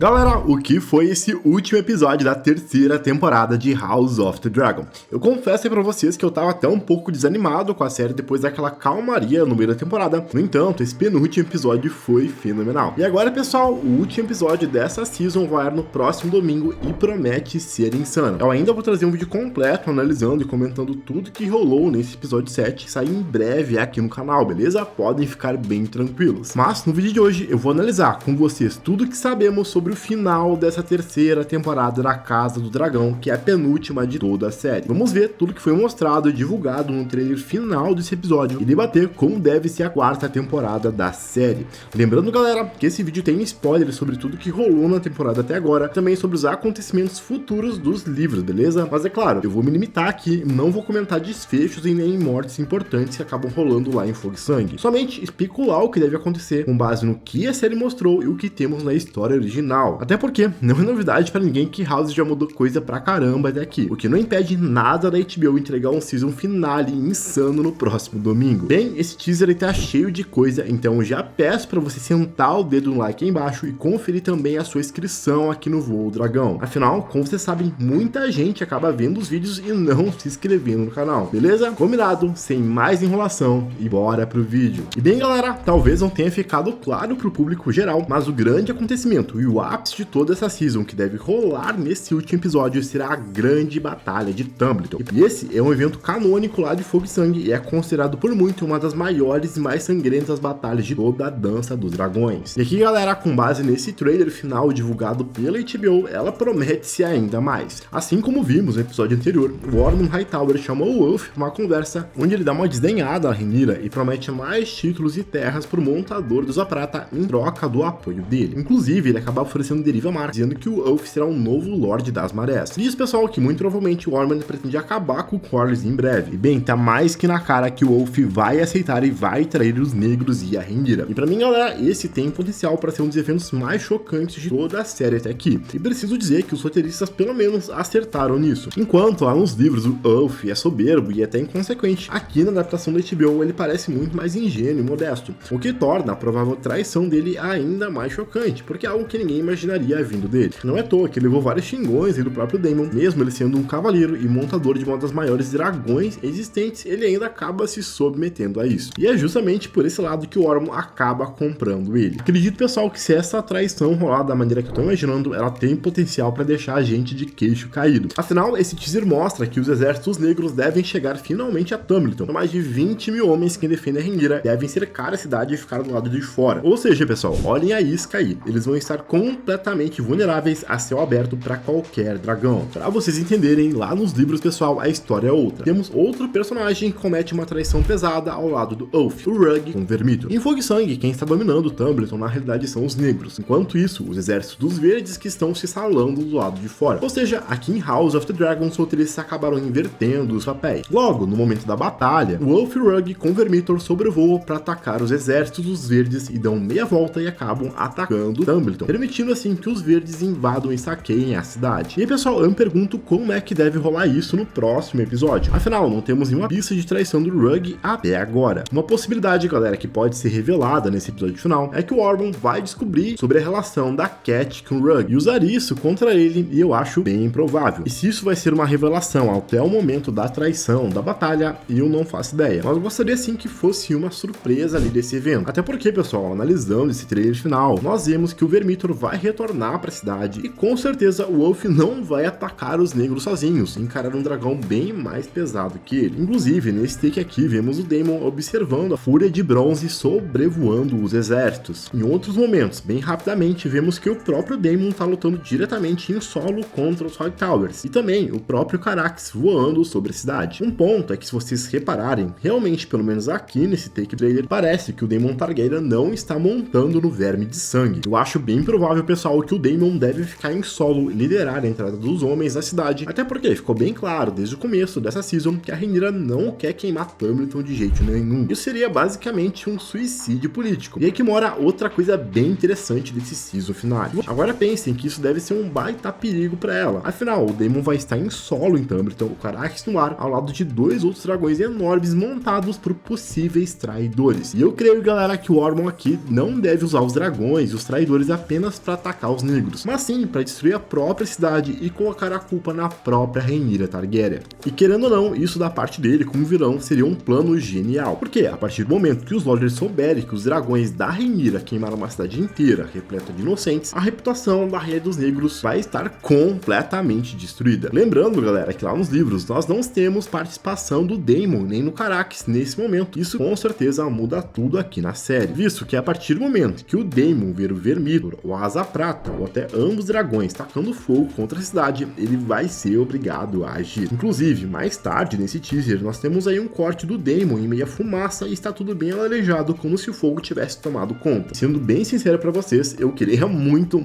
Galera, o que foi esse último episódio da terceira temporada de House of the Dragon? Eu confesso aí pra vocês que eu tava até um pouco desanimado com a série depois daquela calmaria no meio da temporada. No entanto, esse penúltimo episódio foi fenomenal. E agora, pessoal, o último episódio dessa season vai no próximo domingo e promete ser insano. Eu ainda vou trazer um vídeo completo analisando e comentando tudo que rolou nesse episódio 7, que sai em breve aqui no canal, beleza? Podem ficar bem tranquilos. Mas no vídeo de hoje eu vou analisar com vocês tudo que sabemos sobre o final dessa terceira temporada da Casa do Dragão, que é a penúltima de toda a série. Vamos ver tudo que foi mostrado e divulgado no trailer final desse episódio e debater como deve ser a quarta temporada da série. Lembrando, galera, que esse vídeo tem spoilers sobre tudo que rolou na temporada até agora, também sobre os acontecimentos futuros dos livros, beleza? Mas é claro, eu vou me limitar aqui, não vou comentar desfechos e nem mortes importantes que acabam rolando lá em Fogo e Sangue. Somente especular o que deve acontecer com base no que a série mostrou e o que temos na história original. Até porque não é novidade pra ninguém que House já mudou coisa pra caramba até aqui, o que não impede nada da HBO entregar um season finale insano no próximo domingo. Bem, esse teaser aí tá cheio de coisa, então já peço pra você sentar o dedo no like aí embaixo e conferir também a sua inscrição aqui no Voo Dragão. Afinal, como vocês sabem, muita gente acaba vendo os vídeos e não se inscrevendo no canal, beleza? Combinado, sem mais enrolação e bora pro vídeo. E bem, galera, talvez não tenha ficado claro pro público geral, mas o grande acontecimento e o ápice de toda essa season que deve rolar nesse último episódio será a grande batalha de Tumbleton. E esse é um evento canônico lá de Fogo e Sangue e é considerado por muito uma das maiores e mais sangrentas batalhas de toda a Dança dos Dragões. E aqui, galera, com base nesse trailer final divulgado pela HBO, ela promete-se ainda mais. Assim como vimos no episódio anterior, o Ormond Hightower chamou o Wolf para uma conversa onde ele dá uma desdenhada a Rhaenyra e promete mais títulos e terras pro montador dos Prata em troca do apoio dele. Inclusive, ele acaba oferecendo deriva a Mark, dizendo que o Wolf será o novo Lorde das Marés. Diz, pessoal, que muito provavelmente o Ormond pretende acabar com o Corlys em breve. E bem, tá mais que na cara que o Wolf vai aceitar e vai trair os negros e a Rhaenyra. E pra mim, galera, esse tem potencial para ser um dos eventos mais chocantes de toda a série até aqui. E preciso dizer que os roteiristas pelo menos acertaram nisso. Enquanto lá nos livros o Wolf é soberbo e até inconsequente, aqui na adaptação da HBO ele parece muito mais ingênuo e modesto, o que torna a provável traição dele ainda mais chocante, porque é algo que ninguém imaginaria vindo dele. Não é à toa que ele levou vários xingões do próprio Daemon, mesmo ele sendo um cavaleiro e montador de uma das maiores dragões existentes, ele ainda acaba se submetendo a isso. E é justamente por esse lado que o Ormond acaba comprando ele. Acredito, pessoal, que se essa traição rolar da maneira que eu tô imaginando, ela tem potencial para deixar a gente de queixo caído. Afinal, esse teaser mostra que os exércitos negros devem chegar finalmente a Tumbleton. São mais de 20 mil homens que defendem a Rhaenyra devem cercar a cidade e ficar do lado de fora. Ou seja, pessoal, olhem a isca aí. Eles vão estar completamente vulneráveis a céu aberto para qualquer dragão. Para vocês entenderem, lá nos livros, pessoal, a história é outra. Temos outro personagem que comete uma traição pesada ao lado do Wolf, o Rugg com Vermithor. Em Fogo e Sangue, quem está dominando Tumbleton na realidade são os negros. Enquanto isso, os exércitos dos verdes que estão se salando do lado de fora. Ou seja, aqui em House of the Dragon, os roteiristas acabaram invertendo os papéis. Logo, no momento da batalha, o Wolf e o Rugg com Vermithor sobrevoam para atacar os exércitos dos verdes e dão meia volta e acabam atacando Tumbleton, permitindo assim que os verdes invadam e saqueiem a cidade. E aí, pessoal, eu me pergunto como é que deve rolar isso no próximo episódio. Afinal, não temos nenhuma pista de traição do Rugg até agora. Uma possibilidade, galera, que pode ser revelada nesse episódio final é que o Ormond vai descobrir sobre a relação da Cat com o Rugg e usar isso contra ele, e eu acho bem improvável. E se isso vai ser uma revelação até o momento da traição, da batalha, eu não faço ideia. Mas eu gostaria sim que fosse uma surpresa ali desse evento. Até porque, pessoal, analisando esse trailer final, nós vemos que o Vermithor vai retornar para a cidade e com certeza o Wolf não vai atacar os negros sozinhos, encarar um dragão bem mais pesado que ele. Inclusive, nesse take aqui, vemos o Daemon observando a Fúria de Bronze sobrevoando os exércitos. Em outros momentos, bem rapidamente, vemos que o próprio Daemon está lutando diretamente em solo contra os Hightowers, e também o próprio Caraxes voando sobre a cidade. Um ponto é que, se vocês repararem, realmente, pelo menos aqui nesse take trailer, parece que o Daemon Targaryen não está montando no Verme de Sangue. Eu acho bem provável, pessoal, que o Daemon deve ficar em solo e liderar a entrada dos homens na cidade, até porque ficou bem claro desde o começo dessa season que a Rhaenyra não quer queimar Tumbleton de jeito nenhum. Isso seria basicamente um suicídio político. E aí que mora outra coisa bem interessante desse season final. Agora pensem que isso deve ser um baita perigo para ela. Afinal, o Daemon vai estar em solo em Tumbleton, o Caraxes no ar, ao lado de dois outros dragões enormes montados por possíveis traidores. E eu creio, galera, que o Ormond aqui não deve usar os dragões e os traidores apenas para para atacar os negros, mas sim para destruir a própria cidade e colocar a culpa na própria Rhaenyra Targaryen. E querendo ou não, isso da parte dele como vilão seria um plano genial, porque a partir do momento que os Lorders souberem que os dragões da Rhaenyra queimaram uma cidade inteira repleta de inocentes, a reputação da Rainha dos Negros vai estar completamente destruída. Lembrando, galera, que lá nos livros nós não temos participação do Daemon nem no Caraxes nesse momento. Isso com certeza muda tudo aqui na série, visto que a partir do momento que o Daemon ver o Vermítor, o Asa Prata ou até ambos dragões tacando fogo contra a cidade, ele vai ser obrigado a agir. Inclusive, mais tarde nesse teaser nós temos aí um corte do Daemon em meia fumaça e está tudo bem alarejado, como se o fogo tivesse tomado conta. Sendo bem sincero para vocês, eu queria muito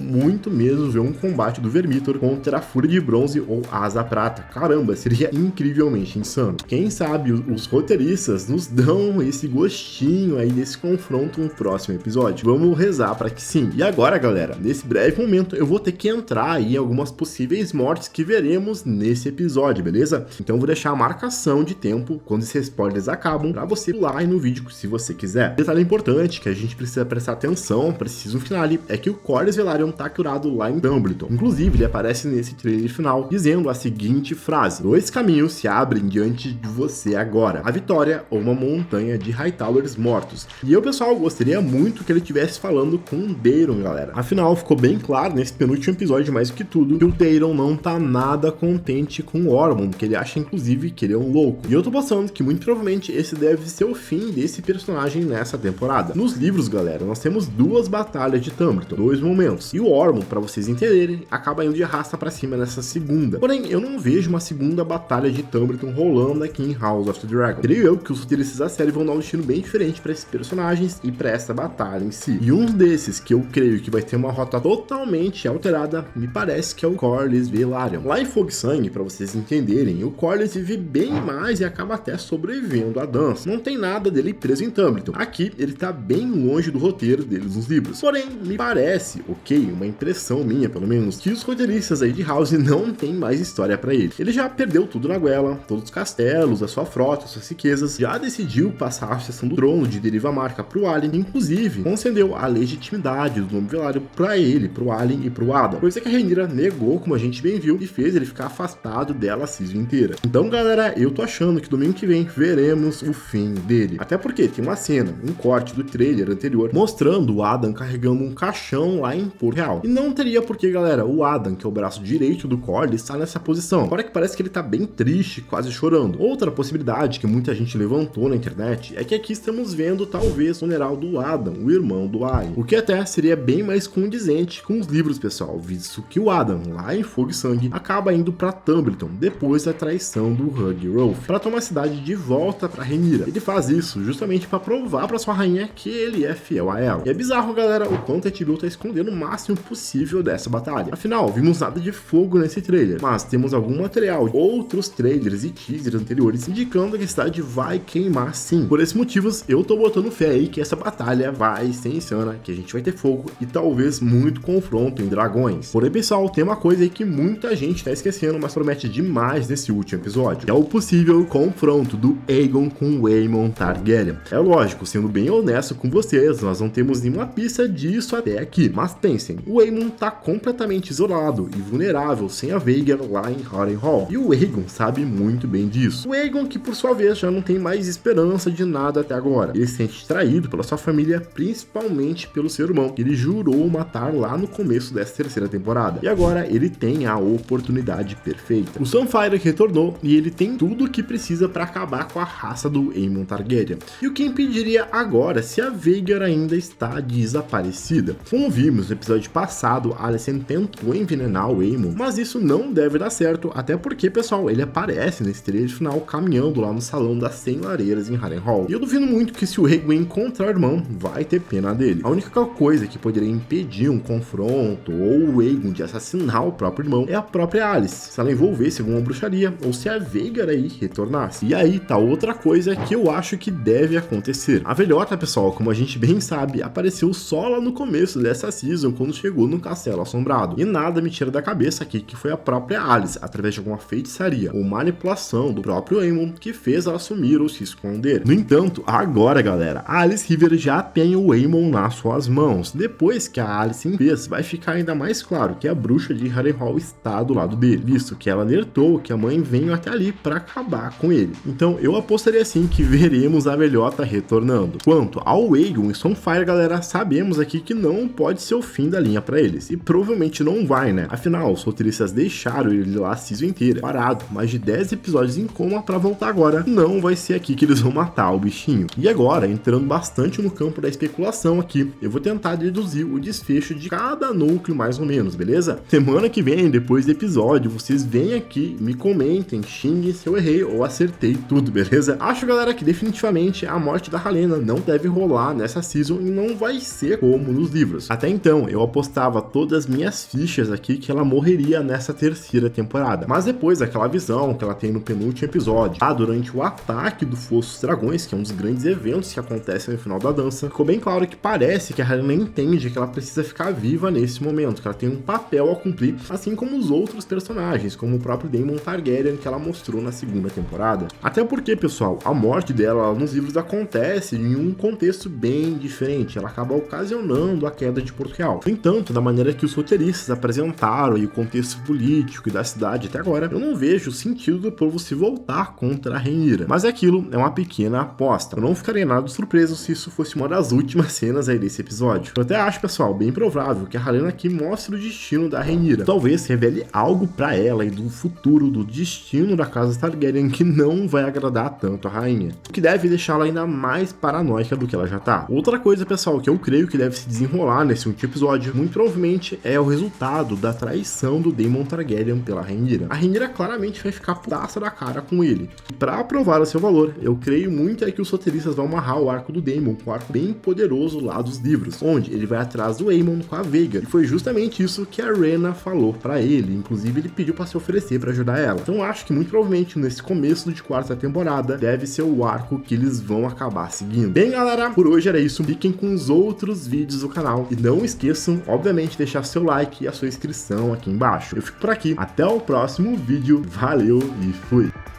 mesmo ver um combate do Vermítor contra a Fúria de Bronze ou Asa Prata. Caramba, seria incrivelmente insano. Quem sabe os roteiristas nos dão esse gostinho aí desse confronto no próximo episódio. Vamos rezar para que sim. E agora, galera, nesse breve momento eu vou ter que entrar aí em algumas possíveis mortes que veremos nesse episódio, beleza? Então eu vou deixar a marcação de tempo quando esses spoilers acabam para você pular aí no vídeo se você quiser. Detalhe importante que a gente precisa prestar atenção para esse season finale é que o Corlys Velaryon tá curado lá em Tumbleton. Inclusive, ele aparece nesse trailer final dizendo a seguinte frase: 2 caminhos se abrem diante de você agora, a vitória ou uma montanha de Hightowers mortos. E eu, pessoal, gostaria muito que ele estivesse falando com o Daeron, galera. Afinal, ficou bem claro nesse penúltimo episódio, mais do que tudo, que o Daeron não tá nada contente com o Ormond, que ele acha inclusive que ele é um louco. E eu tô pensando que muito provavelmente esse deve ser o fim desse personagem nessa temporada. Nos livros, galera, nós temos 2 batalhas de Tumbleton, 2 momentos. E o Ormond, para vocês entenderem, acaba indo de arrasta para cima nessa segunda. Porém, eu não vejo uma segunda batalha de Tumbleton rolando aqui em House of the Dragon. Creio eu que os roteiristas da série vão dar um destino bem diferente para esses personagens e para essa batalha em si. E um desses que eu creio que vai ter uma rota totalmente alterada, me parece que é o Corlys Velaryon. Lá em Fogo e Sangue, para vocês entenderem, o Corlys vive bem mais e acaba até sobrevivendo à dança. Não tem nada dele preso em Tumbleton. Aqui, ele tá bem longe do roteiro deles nos livros. Porém, me parece, ok, uma impressão minha pelo menos, que os roteiristas aí de House não tem mais história para ele. Ele já perdeu tudo na goela, todos os castelos, a sua frota, suas riquezas, já decidiu passar a sucessão do trono de Deriva Marca pro Alyn, inclusive concedeu a legitimidade do nome Velaryon para ele, pro Alyn e pro Ada, coisa que a Rhaenyra negou, como a gente bem viu, e fez ele ficar afastado dela a season inteira. Então, galera, eu tô achando que domingo que vem veremos o fim dele. Até porque tem uma cena, um corte do trailer anterior, mostrando o Adam carregando um caixão lá em Porto Real. E não teria porque, galera, o Adam, que é o braço direito do Corlys, está nessa posição. Fora que parece que ele tá bem triste, quase chorando. Outra possibilidade que muita gente levantou na internet é que aqui estamos vendo talvez o funeral do Adam, o irmão do Alyn. O que até seria bem mais condizente com os livros, pessoal, visto que o Adam, lá em Fogo e Sangue, acaba indo pra Tumbleton, depois da traição do Hugh Rolfe, para tomar a cidade de volta pra Rhaenyra. Ele faz isso justamente para provar pra sua rainha que ele é fiel a ela. E é bizarro, galera, o quanto a HBO tá escondendo o máximo possível dessa batalha. Afinal, vimos nada de fogo nesse trailer, mas temos algum material, outros trailers e teasers anteriores indicando que a cidade vai queimar sim. Por esses motivos, eu tô botando fé aí que essa batalha vai ser insana, que a gente vai ter fogo e talvez muito confronto em dragões. Porém, pessoal, tem uma coisa aí que muita gente tá esquecendo, mas promete demais nesse último episódio, que é o possível confronto do Aegon com o Aemon Targaryen. É lógico, sendo bem honesto com vocês, nós não temos nenhuma pista disso até aqui, mas pensem, o Aemon tá completamente isolado e vulnerável sem a Vhagar lá em Harrenhal, e o Aegon sabe muito bem disso. O Aegon que por sua vez já não tem mais esperança de nada até agora. Ele se sente traído pela sua família, principalmente pelo seu irmão, que ele jurou matar lá no começo dessa terceira temporada. E agora ele tem a oportunidade perfeita. O Sunfyre retornou e ele tem tudo o que precisa para acabar com a raça do Aemon Targaryen. E o que impediria agora se a Vhagar ainda está desaparecida? Como vimos no episódio passado, Alicent tentou envenenar o Aemon, mas isso não deve dar certo, até porque, pessoal, ele aparece nesse trailer final caminhando lá no salão das 100 lareiras em Harrenhal. E eu duvido muito que se o Aegon encontrar o irmão, vai ter pena dele. A única coisa que poderia impedir um confronto ou o Aegon de assassinar o próprio irmão é a própria Alice, se ela envolvesse alguma bruxaria ou se a Vhagar aí retornasse. E aí tá outra coisa que eu acho que deve acontecer. A velhota, pessoal, como a gente bem sabe, apareceu só lá no começo dessa season quando chegou no Castelo Assombrado. E nada me tira da cabeça aqui que foi a própria Alice, através de alguma feitiçaria ou manipulação do próprio Aemon, que fez ela sumir ou se esconder. No entanto, agora, galera, a Alice River já tem o Aemon nas suas mãos, depois que a Alicent fez, vai ficar ainda mais claro que a bruxa de Harrenhal está do lado dele, visto que ela alertou que a mãe veio até ali para acabar com ele. Então eu apostaria sim que veremos a velhota retornando. Quanto ao Aegon e Stormfire, galera, sabemos aqui que não pode ser o fim da linha para eles, e provavelmente não vai, né? Afinal, os roteiristas deixaram ele lá a season inteira, parado, mais de 10 episódios em coma para voltar agora. Não vai ser aqui que eles vão matar o bichinho. E agora, entrando bastante no campo da especulação aqui, eu vou tentar deduzir o desfecho de cada núcleo mais ou menos, beleza? Semana que vem, depois do episódio, vocês vêm aqui, me comentem, xinguem se eu errei ou acertei tudo, beleza? Acho, galera, que definitivamente a morte da Helaena não deve rolar nessa season e não vai ser como nos livros. Até então, eu apostava todas as minhas fichas aqui que ela morreria nessa terceira temporada. Mas depois daquela visão que ela tem no penúltimo episódio, durante o ataque do Fosso dos Dragões, que é um dos grandes eventos que acontecem no final da dança, ficou bem claro que parece que a Helaena entende que ela precisa ficar viva nesse momento, que ela tem um papel a cumprir, assim como os outros personagens, como o próprio Daemon Targaryen que ela mostrou na segunda temporada. Até porque, pessoal, a morte dela nos livros acontece em um contexto bem diferente, ela acaba ocasionando a queda de Porto Real. No entanto, da maneira que os roteiristas apresentaram e o contexto político e da cidade até agora, eu não vejo sentido do povo se voltar contra a Rhaenyra. Mas aquilo é uma pequena aposta. Eu não ficaria nada surpreso se isso fosse uma das últimas cenas aí desse episódio. Eu até acho, pessoal, bem provável que a Helaena aqui mostre o destino da Rhaenyra. Talvez revele algo pra ela e do futuro, do destino da casa Targaryen que não vai agradar tanto a rainha, o que deve deixá-la ainda mais paranoica do que ela já tá. Outra coisa, pessoal, que eu creio que deve se desenrolar nesse último episódio, muito provavelmente é o resultado da traição do Daemon Targaryen pela Rhaenyra. A Rhaenyra claramente vai ficar putaça da cara com ele. Pra provar o seu valor, eu creio muito é que os roteiristas vão amarrar o arco do Daemon com um arco bem poderoso lá dos livros, onde ele vai atrás do Aemon com a Veiga, e foi justamente isso que a Rhaena falou pra ele. Inclusive ele pediu pra se oferecer pra ajudar ela. Então acho que muito provavelmente nesse começo de quarta temporada deve ser o arco que eles vão acabar seguindo. Bem, galera, por hoje era isso. Fiquem com os outros vídeos do canal e não esqueçam, obviamente, de deixar seu like e a sua inscrição aqui embaixo. Eu fico por aqui, até o próximo vídeo, valeu e fui!